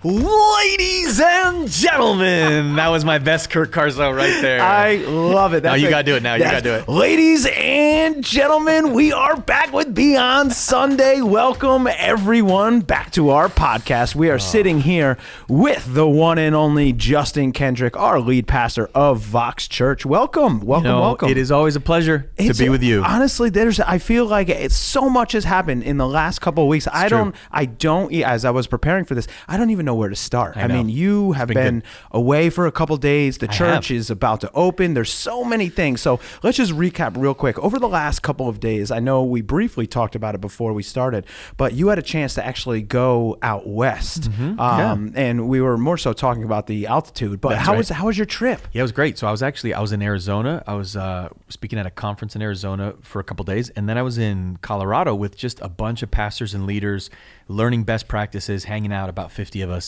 Ladies and gentlemen, that was my best Kurt Carswell right there. I love it. Now you got to do it now. You got to do it. Ladies and gentlemen, we are back with Beyond Sunday. Welcome everyone back to our podcast. We are sitting here with the one and only Justin Kendrick, our lead pastor of Vox Church. Welcome. It is always a pleasure to be with you. Honestly, I feel like so much has happened in the last couple of weeks. I don't, as I was preparing for this, I don't even know where to start. I mean, you have been away for a couple of days. The church is about to open. There's so many things. So let's just recap real quick. Over the last couple of days, I know we briefly talked about it before we started, but you had a chance to actually go out west. And we were more so talking about the altitude, but how was your trip? Yeah, it was great. So I was in Arizona. I was speaking at a conference in Arizona for a couple of days. And then I was in Colorado with just a bunch of pastors and leaders, learning best practices, hanging out, about 50 of us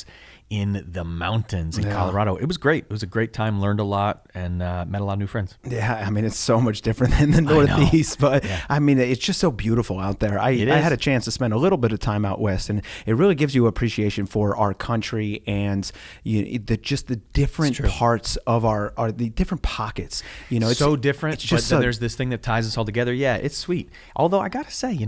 in the mountains in Colorado. It was great. It was a great time, learned a lot, and met a lot of new friends. Yeah, I mean, it's so much different than the Northeast, but I mean, it's just so beautiful out there. I had a chance to spend a little bit of time out west, and it really gives you appreciation for our country and the different parts of the different pockets. It's so different, but then there's this thing that ties us all together. Yeah, it's sweet. Although I got to say,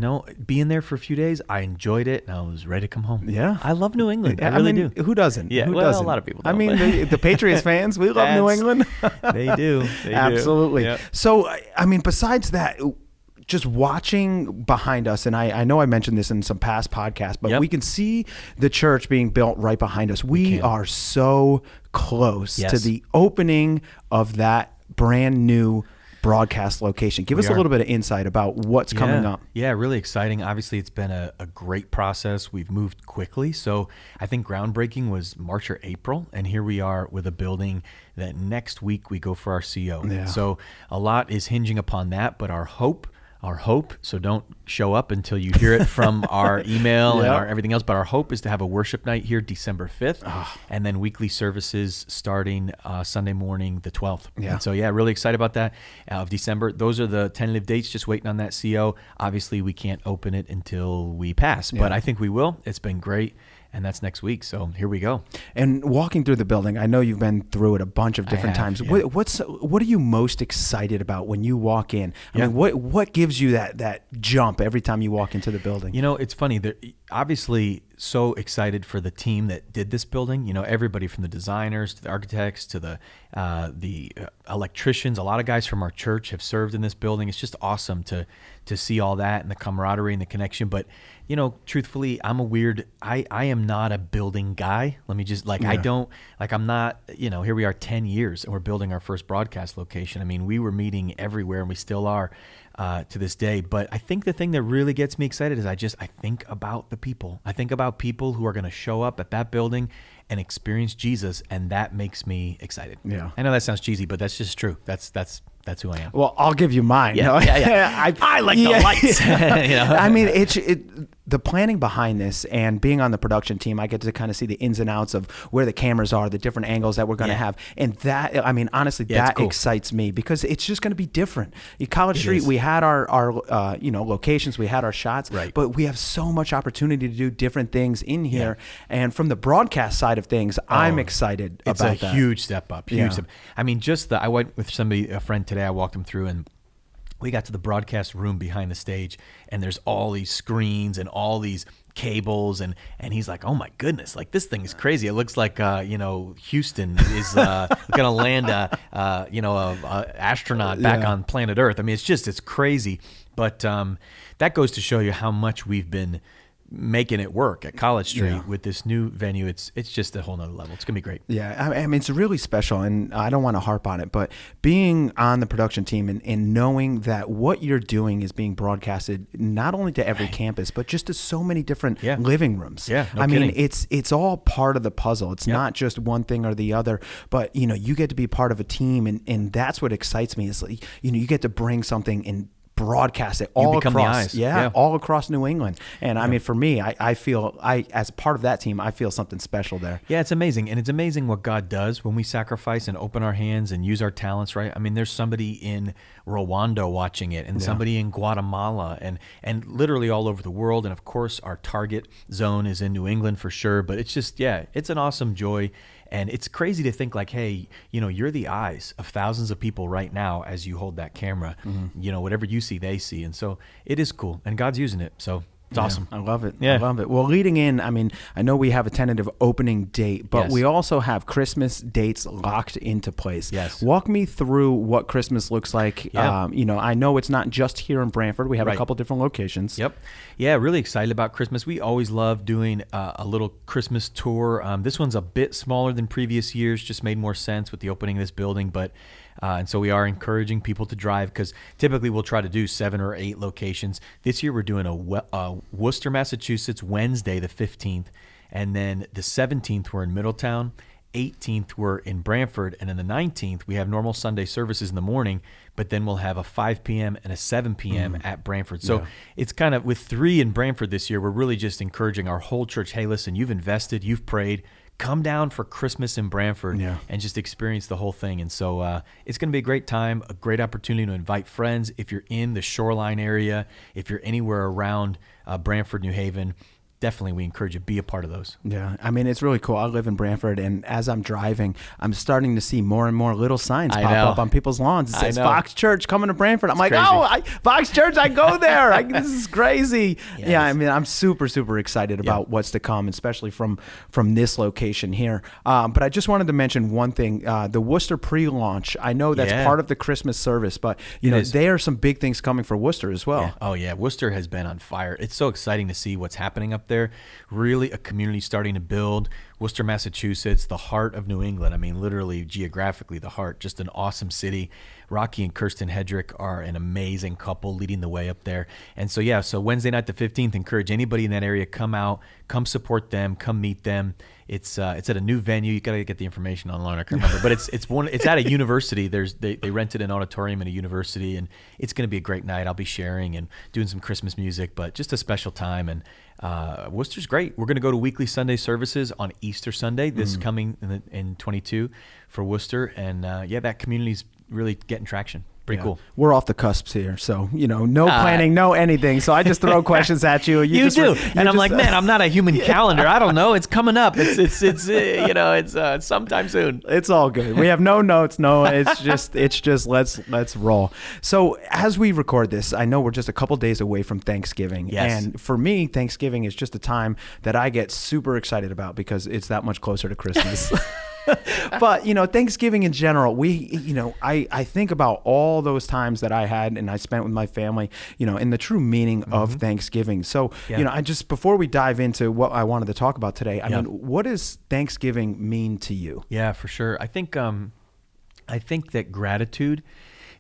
being there for a few days, I enjoyed it, and I was ready to come home. Yeah. I love New England. I really do. Who doesn't? Yeah, Who doesn't? A lot of people don't. I mean, the Patriots fans, we love New England. They do. Absolutely. Yep. So, I mean, besides that, just watching behind us, and I know I mentioned this in some past podcasts, but we can see the church being built right behind us. We are so close to the opening of that brand new broadcast location. Give us a little bit of insight about what's coming up. Yeah, really exciting. Obviously, it's been a great process. We've moved quickly. So I think groundbreaking was March or April. And here we are with a building that next week we go for our CO. Yeah. So a lot is hinging upon that. But our hope, so don't show up until you hear it from our email and our everything else, but our hope is to have a worship night here December 5th, and then weekly services starting Sunday morning the 12th. Yeah. And so, really excited about that of December. Those are the tentative dates, just waiting on that CO. Obviously, we can't open it until we pass, but I think we will. It's been great. And that's next week. So here we go. And walking through the building, I know you've been through it a bunch of different times. Yeah. What are you most excited about when you walk in? I mean, what gives you that jump every time you walk into the building? It's funny. Obviously, so excited for the team that did this building. Everybody from the designers to the architects to the electricians. A lot of guys from our church have served in this building. It's just awesome to see all that and the camaraderie and the connection. But truthfully, I'm I am not a building guy. Let me just I'm not, here we are 10 years and we're building our first broadcast location. I mean, we were meeting everywhere and we still are to this day. But I think the thing that really gets me excited is I think about the people. I think about people who are going to show up at that building and experience Jesus, and that makes me excited. Yeah. I know that sounds cheesy, but that's just true. That's who I am. Well, I'll give you mine. Yeah. I like the lights. I mean, the planning behind this and being on the production team, I get to kind of see the ins and outs of where the cameras are, the different angles that we're going to have. And that, I mean, honestly, that excites me because it's just going to be different. In College Street, we had our locations, we had our shots, but we have so much opportunity to do different things in here. Yeah. And from the broadcast side of things, I'm excited about that. It's a huge step up. Step. I mean, I went with a friend today, I walked him through, and we got to the broadcast room behind the stage, and there's all these screens and all these cables, and he's like, oh my goodness, like this thing is crazy. It looks like Houston is gonna land a astronaut back on planet Earth. I mean, it's crazy, but that goes to show you how much we've been making it work at College Street with this new venue. It's just a whole nother level. It's gonna be great. Yeah, I mean, it's really special, and I don't want to harp on it, but being on the production team and knowing that what you're doing is being broadcasted not only to every campus, but just to so many different living rooms. Yeah, I mean, it's all part of the puzzle. It's not just one thing or the other, but you get to be part of a team, and that's what excites me. Is you get to bring something and broadcast it all become the across, eyes. Yeah. all across New England. And I mean, for me, I feel as part of that team, I feel something special there. Yeah, it's amazing. And it's amazing what God does when we sacrifice and open our hands and use our talents, right? I mean, there's somebody in Rwanda watching it, and somebody in Guatemala, and literally all over the world. And of course, our target zone is in New England for sure. But it's just, it's an awesome joy. And it's crazy to think like, hey, you're the eyes of thousands of people right now as you hold that camera. Whatever you see, they see. And so it is cool. And God's using it. So it's awesome. I love it. Yeah. I love it. Well, leading in, I mean, I know we have a tentative opening date, but we also have Christmas dates locked into place. Yes. Walk me through what Christmas looks like. Yeah. I know it's not just here in Brantford. We have a couple different locations. Yep. Yeah, really excited about Christmas. We always love doing a little Christmas tour. This one's a bit smaller than previous years, just made more sense with the opening of this building, but and so we are encouraging people to drive because typically we'll try to do 7 or 8 locations. This year we're doing a Worcester, Massachusetts, Wednesday the 15th, and then the 17th we're in Middletown, 18th we're in Brantford, and then the 19th we have normal Sunday services in the morning, but then we'll have a 5 p.m. and a 7 p.m. at Brantford. So it's kind of with 3 in Brantford this year, we're really just encouraging our whole church, hey, listen, you've invested, you've prayed, come down for Christmas in Brantford and just experience the whole thing. And so it's going to be a great time, a great opportunity to invite friends. If you're in the shoreline area, if you're anywhere around Brantford, New Haven, definitely we encourage you to be a part of those. Yeah, I mean, it's really cool. I live in Brantford, and as I'm driving, I'm starting to see more and more little signs pop up on people's lawns. It says Vox Church coming to Brantford. I'm like, Vox Church, I go there. This is crazy. Yes. Yeah, I mean, I'm super, super excited about what's to come, especially from this location here. But I just wanted to mention one thing. The Worcester pre-launch, I know that's part of the Christmas service, but there are some big things coming for Worcester as well. Yeah. Oh, yeah. Worcester has been on fire. It's so exciting to see what's happening up there. Really a community starting to build. Worcester, Massachusetts, the heart of New England. I mean, literally geographically the heart, just an awesome city. Rocky and Kirsten Hedrick are an amazing couple leading the way up there. And so Wednesday night the 15th, encourage anybody in that area, come out, come support them, come meet them. It's at a new venue. You got to get the information online. I can't remember, but it's at a university. They rented an auditorium in a university, and it's going to be a great night. I'll be sharing and doing some Christmas music, but just a special time. And Worcester's great. We're going to go to weekly Sunday services on Easter Sunday, this coming in 22 for Worcester. And that community's really getting traction. Pretty cool. We're off the cusps here, so no planning, no anything. So I just throw questions at you. You do, and I'm like, man, I'm not a human calendar. I don't know. It's coming up. It's sometime soon. It's all good. We have no notes. No, it's just let's roll. So as we record this, I know we're just a couple days away from Thanksgiving, and for me, Thanksgiving is just a time that I get super excited about because it's that much closer to Christmas. But Thanksgiving in general, I think about all those times that I had and I spent with my family, in the true meaning of Thanksgiving. So I just, before we dive into what I wanted to talk about today, I mean, what does Thanksgiving mean to you? Yeah, for sure. I think that gratitude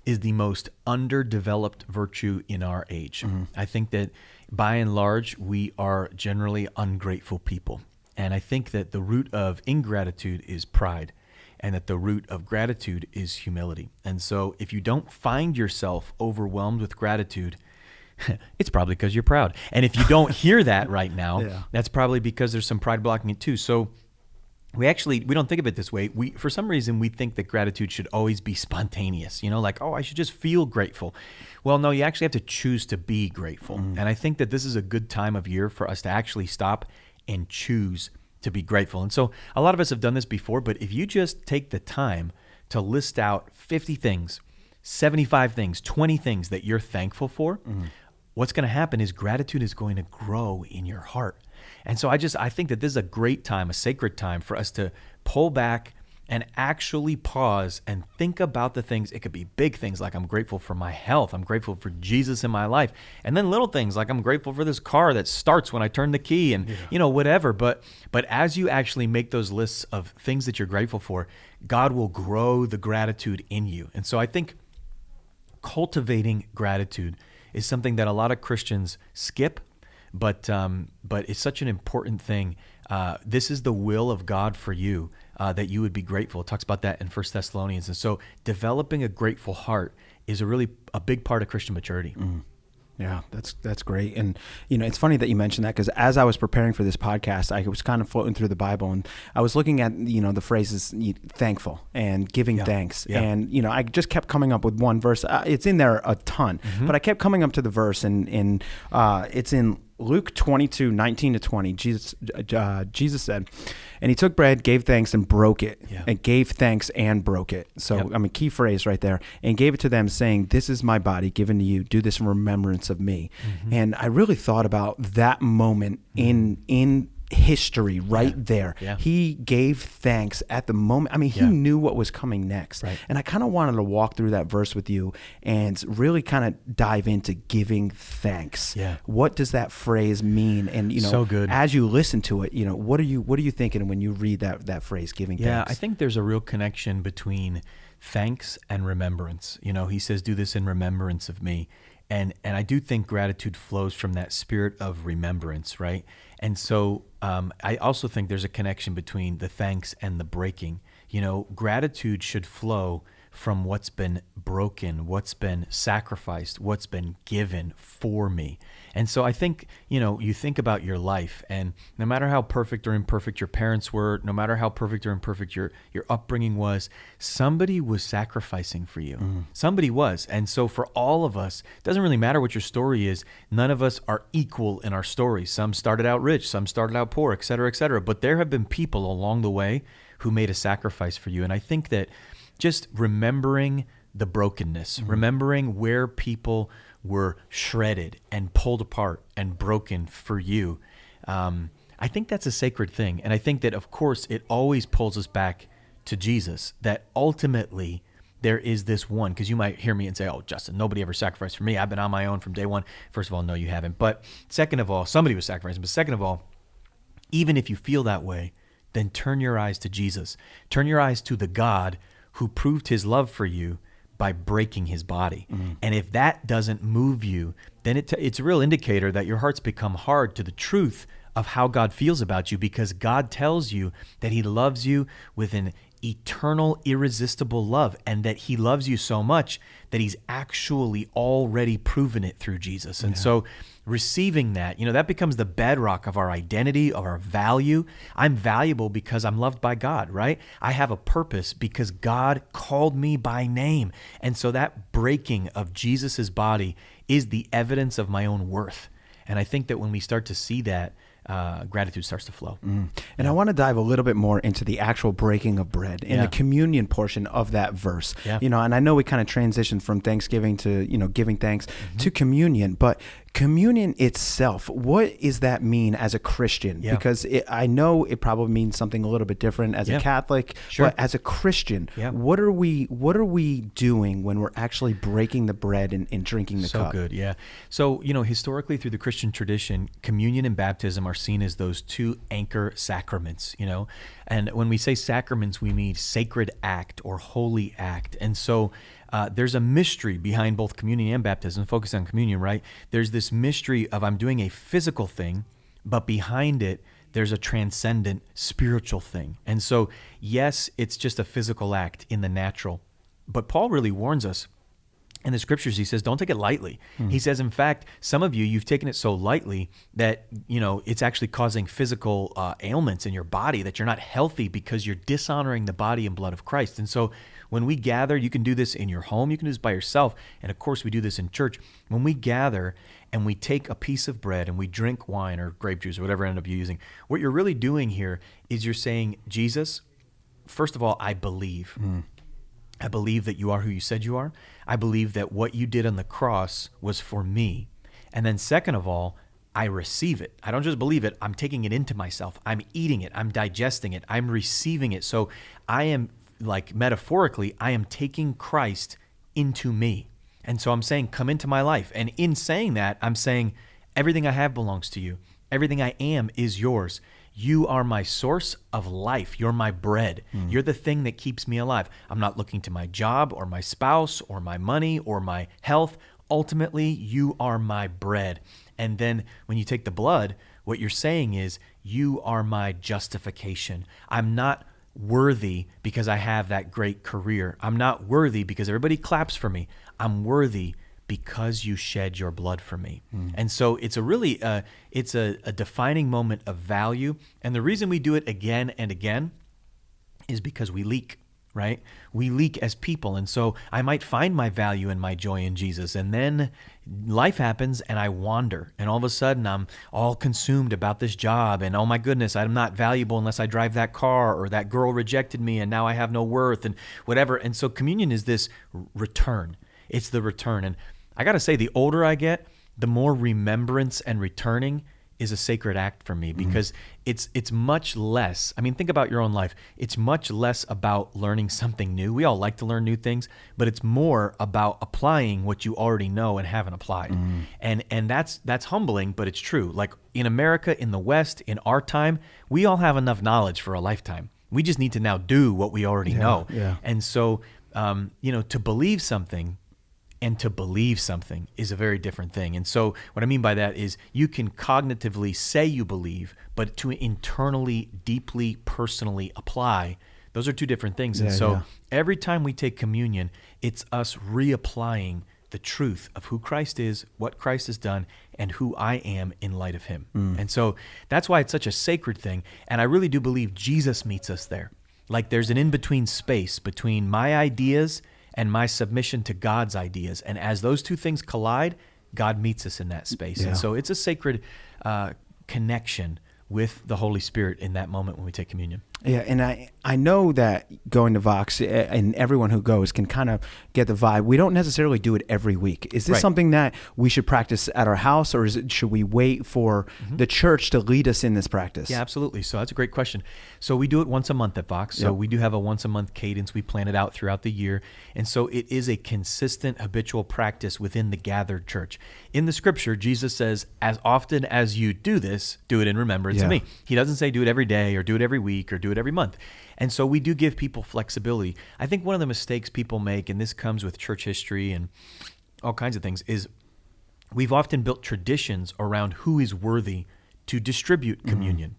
is the most underdeveloped virtue in our age. I think that by and large we are generally ungrateful people. And I think that the root of ingratitude is pride, and that the root of gratitude is humility. And so if you don't find yourself overwhelmed with gratitude, it's probably because you're proud. And if you don't hear that right now, that's probably because there's some pride blocking it too. So we don't think of it this way. For some reason, we think that gratitude should always be spontaneous, like, oh, I should just feel grateful. Well, no, you actually have to choose to be grateful. And I think that this is a good time of year for us to actually stop and choose to be grateful. And so a lot of us have done this before, but if you just take the time to list out 50 things, 75 things, 20 things that you're thankful for, what's going to happen is gratitude is going to grow in your heart. And so I think that this is a great time, a sacred time for us to pull back and actually pause and think about the things. It could be big things like I'm grateful for my health. I'm grateful for Jesus in my life. And then little things like I'm grateful for this car that starts when I turn the key and, whatever. But as you actually make those lists of things that you're grateful for, God will grow the gratitude in you. And so I think cultivating gratitude is something that a lot of Christians skip, but it's such an important thing. This is the will of God for you, that you would be grateful. It talks about that in 1 Thessalonians. And so developing a grateful heart is a big part of Christian maturity. Yeah, that's great. And, it's funny that you mentioned that, because as I was preparing for this podcast, I was kind of floating through the Bible, and I was looking at, the phrases thankful and giving thanks. Yeah. And, I just kept coming up with one verse. It's in there a ton, but I kept coming up to the verse, and it's in Luke 22:19-20. Jesus said, and he took bread, gave thanks, and broke it. Yeah. And gave thanks and broke it. So, key phrase right there. And gave it to them, saying, "This is my body given to you. Do this in remembrance of me." And I really thought about that moment in history there. Yeah. He gave thanks at the moment. He knew what was coming next. Right. And I kind of wanted to walk through that verse with you and really kind of dive into giving thanks. Yeah. What does that phrase mean? And, So good. as you listen to it, what are you thinking when you read that phrase, giving thanks? Yeah, I think there's a real connection between thanks and remembrance. He says, do this in remembrance of me. And I do think gratitude flows from that spirit of remembrance, right? And so I also think there's a connection between the thanks and the breaking. Gratitude should flow from what's been broken, what's been sacrificed, what's been given for me. And so I think, you think about your life, and no matter how perfect or imperfect your parents were, no matter how perfect or imperfect your upbringing was, somebody was sacrificing for you. Somebody was. And so for all of us, it doesn't really matter what your story is. None of us are equal in our stories. Some started out rich, some started out poor, et cetera, et cetera. But there have been people along the way who made a sacrifice for you. And I think that just remembering the brokenness, remembering where people were shredded and pulled apart and broken for you, I think that's a sacred thing. And I think that, of course, it always pulls us back to Jesus, that ultimately there is this one, because you might hear me and say, "Oh, Justin, nobody ever sacrificed for me. I've been on my own from day one." First of all, no, you haven't. But second of all, somebody was sacrificing. But second of all, even if you feel that way, then turn your eyes to Jesus. Turn your eyes to the God who proved his love for you by breaking his body. And if that doesn't move you, then it's a real indicator that your heart's become hard to the truth of how God feels about you, because God tells you that he loves you with an eternal, irresistible love, and that he loves you so much that he's actually already proven it through Jesus. And so receiving that, that becomes the bedrock of our identity, of our value. I'm valuable because I'm loved by God, right? I have a purpose because God called me by name. And so that breaking of Jesus's body is the evidence of my own worth. And I think that when we start to see that, gratitude starts to flow. And I want to dive a little bit more into the actual breaking of bread in the communion portion of that verse. And I know we kind of transitioned from Thanksgiving to, giving thanks to communion, but communion itself, what does that mean as a Christian? Because I know it probably means something a little bit different as a Catholic, but as a Christian, what are we doing when we're actually breaking the bread and drinking the cup? So good, yeah. So, historically through the Christian tradition, communion and baptism are seen as those two anchor sacraments, and when we say sacraments, we mean sacred act or holy act. And so there's a mystery behind both communion and baptism. Focus on communion, right? There's this mystery of I'm doing a physical thing, but behind it, there's a transcendent spiritual thing. And so, yes, it's just a physical act in the natural, but Paul really warns us in the scriptures. He says, don't take it lightly. He says, in fact, some of you've taken it so lightly that, it's actually causing physical ailments in your body, that you're not healthy because you're dishonoring the body and blood of Christ. And so when we gather, you can do this in your home, you can do this by yourself, and of course we do this in church. When we gather and we take a piece of bread and we drink wine or grape juice or whatever end up using, what you're really doing here is you're saying, Jesus, first of all, I believe. I believe that you are who you said you are. I believe that what you did on the cross was for me. And then second of all, I receive it. I don't just believe it. I'm taking it into myself. I'm eating it. I'm digesting it. I'm receiving it. So I am, like metaphorically, I am taking Christ into me. And so I'm saying, come into my life. And in saying that, I'm saying, everything I have belongs to you. Everything I am is yours. You are my source of life. You're my bread. You're the thing that keeps me alive. I'm not looking to my job or my spouse or my money or my health. Ultimately, you are my bread. And then when you take the blood, what you're saying is, you are my justification. I'm not worthy because I have that great career. I'm not worthy because everybody claps for me. I'm worthy because you shed your blood for me. And so it's a really, it's a defining moment of value. And the reason we do it again and again is because we leak, right? We leak as people. And so I might find my value and my joy in Jesus. And then life happens and I wander. And all of a sudden I'm all consumed about this job. And oh my goodness, I'm not valuable unless I drive that car, or that girl rejected me and now I have no worth and whatever. And so communion is this return. It's the return. And I got to say, the older I get, the more remembrance and returning is a sacred act for me, because it's much less. I mean, think about your own life. It's much less about learning something new. We all like to learn new things, but it's more about applying what you already know and haven't applied. And that's humbling, but it's true. Like in America, in the West, in our time, we all have enough knowledge for a lifetime. We just need to now do what we already know. Yeah. And so, to believe something and to believe something is a very different thing. And so what I mean by that is, you can cognitively say you believe, but to internally, deeply, personally apply, those are two different things. And so every time we take communion, it's us reapplying the truth of who Christ is, what Christ has done, and who I am in light of him. And so that's why it's such a sacred thing. And I really do believe Jesus meets us there. Like there's an in-between space between my ideas and my submission to God's ideas. And as those two things collide, God meets us in that space. And so it's a sacred connection with the Holy Spirit in that moment when we take communion. Yeah, and I know that going to Vox, and everyone who goes can kind of get the vibe. We don't necessarily do it every week. Is this something that we should practice at our house, or should we wait for the church to lead us in this practice? Yeah, absolutely. So that's a great question. So we do it once a month at Vox. So we do have a once a month cadence. We plan it out throughout the year. And so it is a consistent, habitual practice within the gathered church. In the scripture, Jesus says, as often as you do this, do it in remembrance of me. He doesn't say do it every day or do it every week or do it every month. And so we do give people flexibility. I think one of the mistakes people make, and this comes with church history and all kinds of things, is we've often built traditions around who is worthy to distribute communion.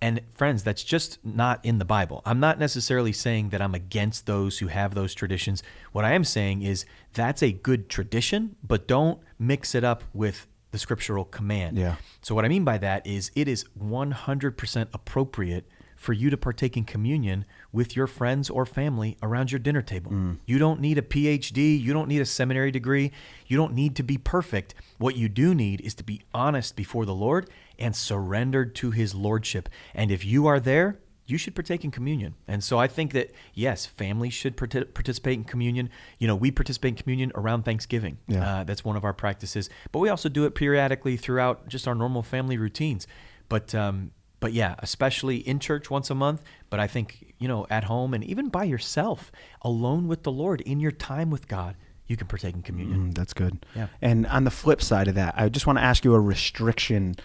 And friends, that's just not in the Bible. I'm not necessarily saying that I'm against those who have those traditions. What I am saying is that's a good tradition, but don't mix it up with the scriptural command. So what I mean by that is, it is 100% appropriate for you to partake in communion with your friends or family around your dinner table. You don't need a PhD. You don't need a seminary degree. You don't need to be perfect. What you do need is to be honest before the Lord and surrendered to his lordship. And if you are there, you should partake in communion. And so I think that, yes, families should participate in communion. We participate in communion around Thanksgiving. That's one of our practices. But we also do it periodically throughout just our normal family routines. But yeah, especially in church once a month, but I think, at home and even by yourself, alone with the Lord, in your time with God, you can partake in communion. That's good. Yeah. And on the flip side of that, I just want to ask you a restriction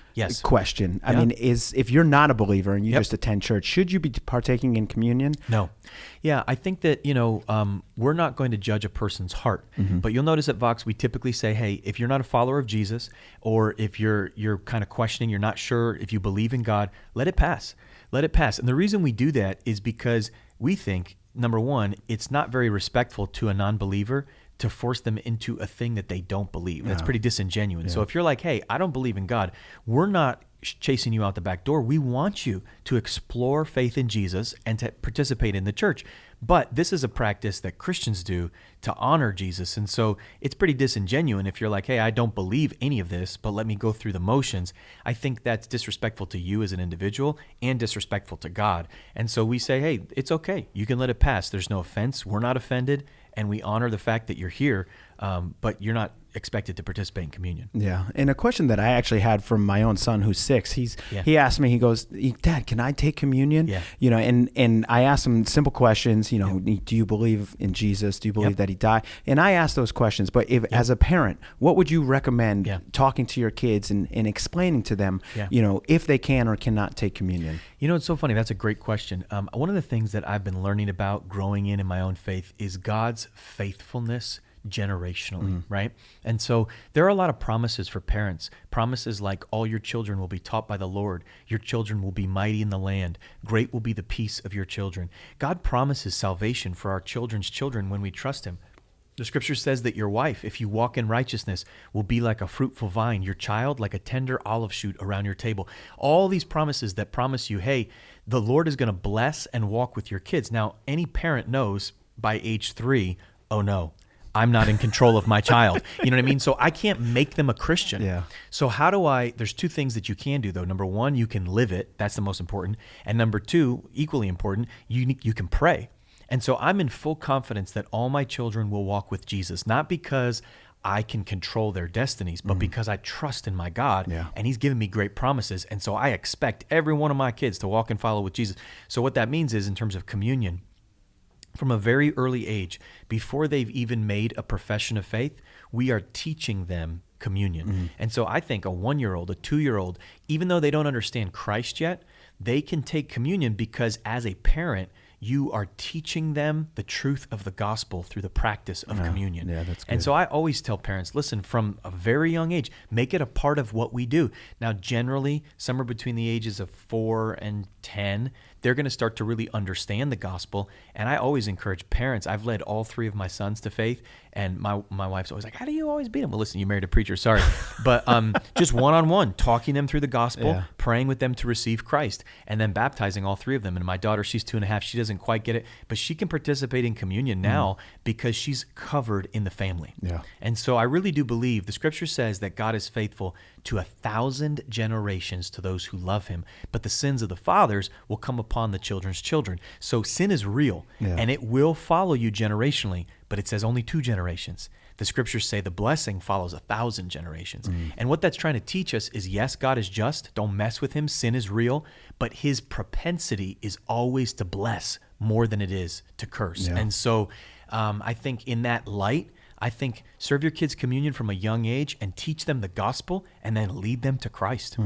question. I mean, if you're not a believer and you just attend church, should you be partaking in communion? No. Yeah, I think that, we're not going to judge a person's heart. But you'll notice at Vox, we typically say, hey, if you're not a follower of Jesus, or if you're kind of questioning, you're not sure if you believe in God, let it pass. Let it pass. And the reason we do that is because we think, number one, it's not very respectful to a non-believer to force them into a thing that they don't believe. That's pretty disingenuous. So if you're like, hey, I don't believe in God, we're not chasing you out the back door. We want you to explore faith in Jesus and to participate in the church. But this is a practice that Christians do to honor Jesus. And so it's pretty disingenuous if you're like, hey, I don't believe any of this, but let me go through the motions. I think that's disrespectful to you as an individual and disrespectful to God. And so we say, hey, it's okay. You can let it pass. There's no offense. We're not offended. And we honor the fact that you're here, but you're not expected to participate in communion. Yeah. And a question that I actually had from my own son who's 6, he asked me, he goes, Dad, can I take communion? And I asked him simple questions, do you believe in Jesus? Do you believe that he died? And I asked those questions, but if as a parent, what would you recommend talking to your kids and explaining to them, if they can or cannot take communion? It's so funny. That's a great question. One of the things that I've been learning about growing in my own faith is God's faithfulness generationally, right? And so there are a lot of promises for parents. Promises like all your children will be taught by the Lord. Your children will be mighty in the land. Great will be the peace of your children. God promises salvation for our children's children when we trust him. The scripture says that your wife, if you walk in righteousness, will be like a fruitful vine, your child like a tender olive shoot around your table. All these promises that promise you, hey, the Lord is going to bless and walk with your kids. Now, any parent knows by age 3, oh no, I'm not in control of my child. You know what I mean? So I can't make them a Christian. Yeah. So there's 2 things that you can do though. Number 1, you can live it. That's the most important. And number 2, equally important, you can pray. And so I'm in full confidence that all my children will walk with Jesus, not because I can control their destinies, but because I trust in my God, and he's given me great promises. And so I expect every one of my kids to walk and follow with Jesus. So what that means is, in terms of communion, from a very early age, before they've even made a profession of faith, we are teaching them communion. And so I think a 1-year-old, a 2-year-old, even though they don't understand Christ yet, they can take communion because as a parent, you are teaching them the truth of the gospel through the practice of communion. Yeah, that's good. And so I always tell parents, listen, from a very young age, make it a part of what we do. Now, generally, somewhere between the ages of 4 and 10, they're going to start to really understand the gospel. And I always encourage parents. I've led all 3 of my sons to faith, and my wife's always like, how do you always beat them? Well, listen, you married a preacher, sorry. But just one-on-one, talking them through the gospel, praying with them to receive Christ, and then baptizing all 3 of them. And my daughter, she's 2.5. She doesn't quite get it, but she can participate in communion now because she's covered in the family. Yeah. And so I really do believe the scripture says that God is faithful to 1,000 generations to those who love him, but the sins of the fathers will come upon the children's children. So sin is real, and it will follow you generationally, but it says only 2 generations. The scriptures say the blessing follows 1,000 generations. And what that's trying to teach us is, yes, God is just. Don't mess with him. Sin is real, but his propensity is always to bless more than it is to curse. Yeah. And so I think in that light, serve your kids communion from a young age and teach them the gospel and then lead them to Christ.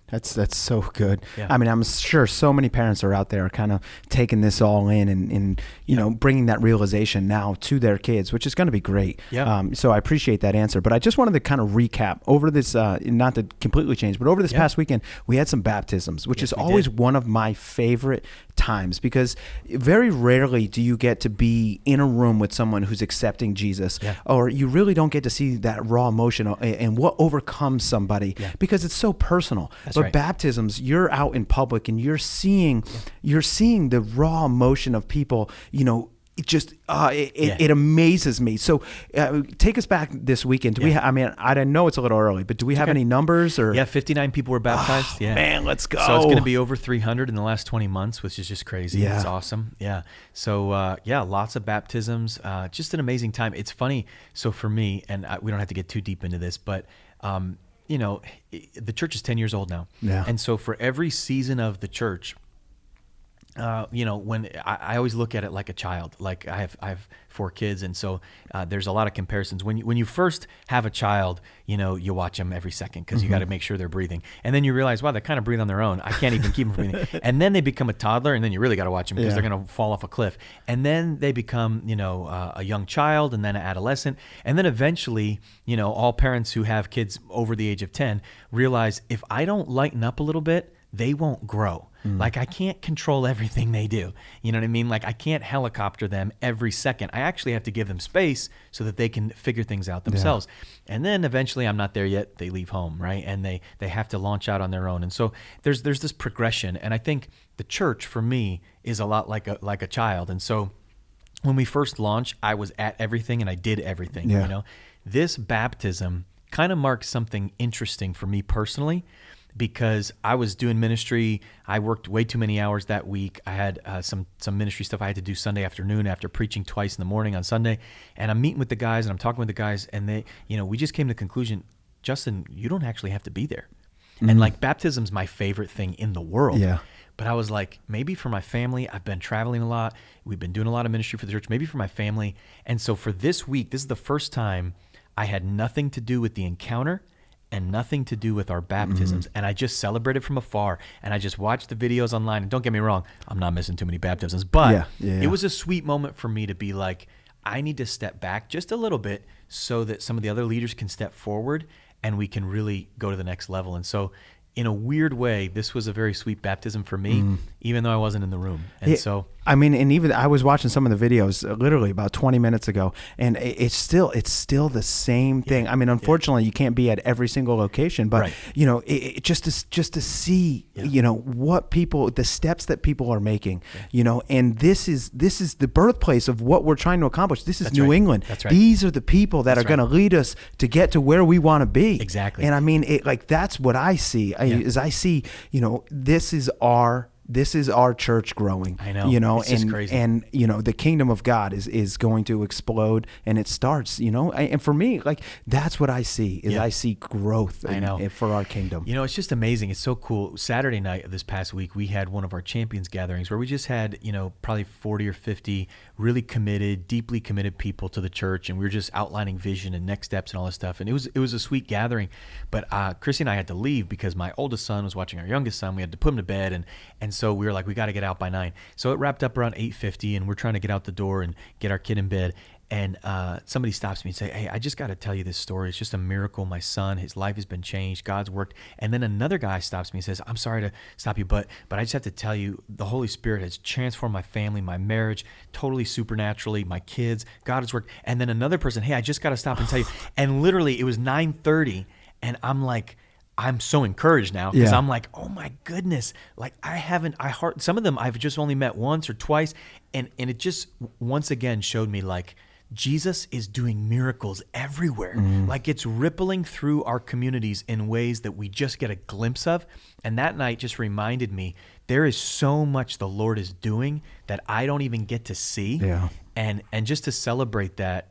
That's so good. Yeah. I mean, I'm sure so many parents are out there kind of taking this all in and you know, bringing that realization now to their kids, which is going to be great. Yeah. So I appreciate that answer. But I just wanted to kind of recap over this, not to completely change, but over this past weekend, we had some baptisms, which is always one of my favorite times, because very rarely do you get to be in a room with someone who's accepting Jesus, or you really don't get to see that raw emotion and what overcomes somebody, because it's so personal. But baptisms, you're out in public and you're seeing the raw emotion of people, you know. It just it amazes me. So take us back this weekend. Do we? I mean, I know it's a little early, but do we have any numbers? Or 59 people were baptized. Man, let's go. So it's going to be over 300 in the last 20 months, which is just crazy. Yeah. It's awesome. Yeah. So lots of baptisms. Just an amazing time. It's funny. So for me, and we don't have to get too deep into this, but you know, the church is 10 years old now. Yeah. And so for every season of the church, you know, when I always look at it like a child. Like I have 4 kids, and so there's a lot of comparisons. When you first have a child, you know, you watch them every second because you got to make sure they're breathing, and then you realize, wow, they kind of breathe on their own. I can't even keep them from breathing. And then they become a toddler, and then you really got to watch them because they're going to fall off a cliff. And then they become, you know, a young child, and then an adolescent, and then eventually, you know, all parents who have kids over the age of 10 realize, if I don't lighten up a little bit, they won't grow. Like I can't control everything they do. You know what I mean? Like I can't helicopter them every second. I actually have to give them space so that they can figure things out themselves. And then eventually, I'm not there yet, they leave home, right? And they have to launch out on their own. And so there's this progression. And I think the church for me is a lot like a child. And so when we first launched, I was at everything and I did everything. You know, this baptism kind of marks something interesting for me personally, because I was doing ministry. I worked way too many hours that week. I had some ministry stuff I had to do Sunday afternoon after preaching twice in the morning on Sunday. And I'm meeting with the guys and I'm talking with the guys, and they, you know, we just came to the conclusion, Justin, you don't actually have to be there. And like baptism's my favorite thing in the world. Yeah. But I was like, maybe for my family, I've been traveling a lot. We've been doing a lot of ministry for the church, maybe for my family. And so for this week, this is the first time I had nothing to do with the encounter and nothing to do with our baptisms. And I just celebrated from afar, and I just watched the videos online. And don't get me wrong, I'm not missing too many baptisms, but it was a sweet moment for me to be like, I need to step back just a little bit so that some of the other leaders can step forward and we can really go to the next level. And so in a weird way, this was a very sweet baptism for me, even though I wasn't in the room. And so, I mean, and even I was watching some of the videos literally about 20 minutes ago, and it's still the same thing. I mean, unfortunately, you can't be at every single location, but you know, just to see, you know, what the steps that people are making, you know, and this is the birthplace of what we're trying to accomplish. This is New England. That's right. These are the people that are going to lead us to get to where we want to be. Exactly. And I mean, that's what I see. I see, you know, this is our church growing. I know. You know, it's just crazy. And you know, the kingdom of God is going to explode, and it starts, you know, and for me, like, that's what I see is I see growth for our kingdom. You know, it's just amazing. It's so cool. Saturday night of this past week, we had one of our champions gatherings where we just had, you know, probably 40 or 50 really committed, deeply committed people to the church, and we were just outlining vision and next steps and all this stuff. And it was a sweet gathering. But Chrissy and I had to leave because my oldest son was watching our youngest son. We had to put him to bed, and so we were like, we got to get out by 9. So it wrapped up around 8:50, and we're trying to get out the door and get our kid in bed. And somebody stops me and say, hey, I just got to tell you this story. It's just a miracle. My son, his life has been changed. God's worked. And then another guy stops me and says, I'm sorry to stop you, but I just have to tell you, the Holy Spirit has transformed my family, my marriage, totally supernaturally, my kids. God has worked. And then another person, hey, I just got to stop and tell you. And literally it was 9:30, and I'm like, I'm so encouraged now because I'm like, oh my goodness, like some of them I've just only met once or twice, and it just once again showed me, like, Jesus is doing miracles everywhere. Like, it's rippling through our communities in ways that we just get a glimpse of. And that night just reminded me, there is so much the Lord is doing that I don't even get to see. Yeah. And just to celebrate that,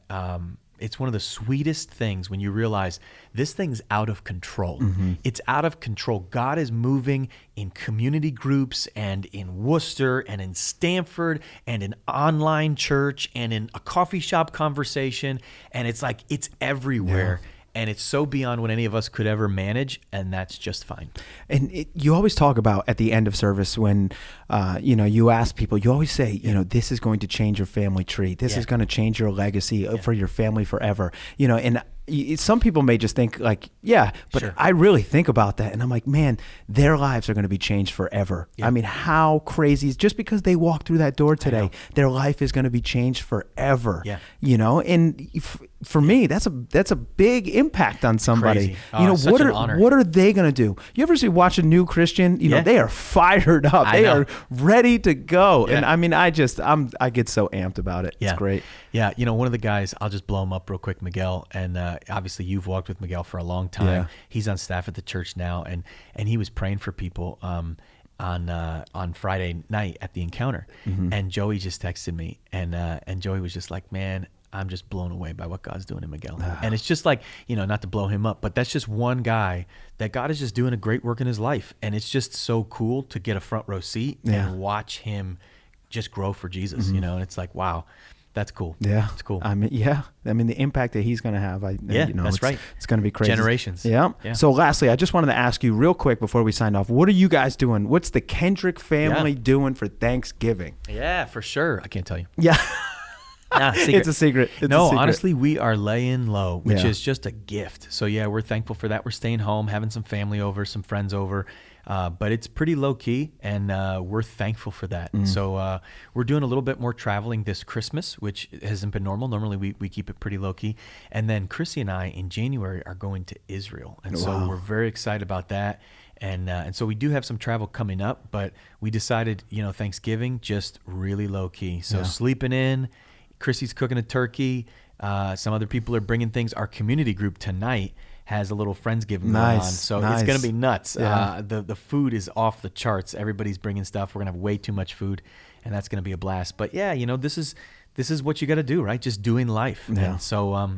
it's one of the sweetest things when you realize this thing's out of control. It's out of control. God is moving in community groups and in Worcester and in Stanford and in online church and in a coffee shop conversation. And it's like, it's everywhere. Yeah. And it's so beyond what any of us could ever manage, and that's just fine. And you always talk about at the end of service when, you know, you ask people, you always say, you know, this is going to change your family tree. This is going to change your legacy for your family forever. You know, and some people may just think like, but I really think about that, and I'm like, man, their lives are going to be changed forever. I mean, how crazy, just because they walk through that door today, their life is going to be changed forever. You know, and for me, that's a big impact on somebody. You know, what are they going to do? You ever watch a new Christian? You know, they are fired up. They are ready to go. And I mean, I get so amped about it. It's great. Yeah, you know, one of the guys, I'll just blow him up real quick, Miguel, and obviously you've walked with Miguel for a long time. Yeah. He's on staff at the church now, and he was praying for people on Friday night at the encounter, and Joey just texted me, and Joey was just like, man, I'm just blown away by what God's doing in Miguel. And it's just like, you know, not to blow him up, but that's just one guy that God is just doing a great work in his life, and it's just so cool to get a front row seat and watch him just grow for Jesus, you know, and it's like, wow. That's cool. Yeah. It's cool. I mean, the impact that he's going to have, you know, that's right. It's going to be crazy. Generations. Yeah. So lastly, I just wanted to ask you real quick before we sign off, what are you guys doing? What's the Kendrick family doing for Thanksgiving? Yeah, for sure. I can't tell you. Yeah. It's a secret. Honestly, we are laying low, which is just a gift. So we're thankful for that. We're staying home, having some family over, some friends over. But it's pretty low key, and we're thankful for that. So we're doing a little bit more traveling this Christmas, which hasn't been normal. Normally we keep it pretty low key. And then Chrissy and I in January are going to Israel, and so we're very excited about that. And so we do have some travel coming up, but we decided, you know, Thanksgiving just really low key. So sleeping in. Chrissy's cooking a turkey. Some other people are bringing things. Our community group tonight has a little Friendsgiving going on. So it's going to be nuts. The food is off the charts. Everybody's bringing stuff. We're going to have way too much food, and that's going to be a blast. But you know, this is what you got to do, right? Just doing life. And so,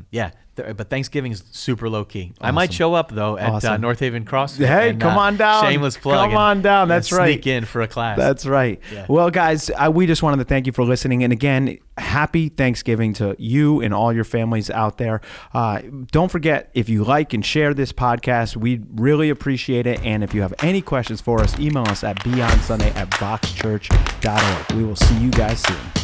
but Thanksgiving is super low key. Awesome. I might show up though at North Haven CrossFit. Hey, come on down. Shameless plug. Come on down. That's right. Sneak in for a class. That's right. Yeah. Well, guys, we just wanted to thank you for listening. And again, happy Thanksgiving to you and all your families out there. Don't forget, if you like and share this podcast, we really appreciate it. And if you have any questions for us, email us at beyondsunday@voxchurch.org. We will see you guys soon.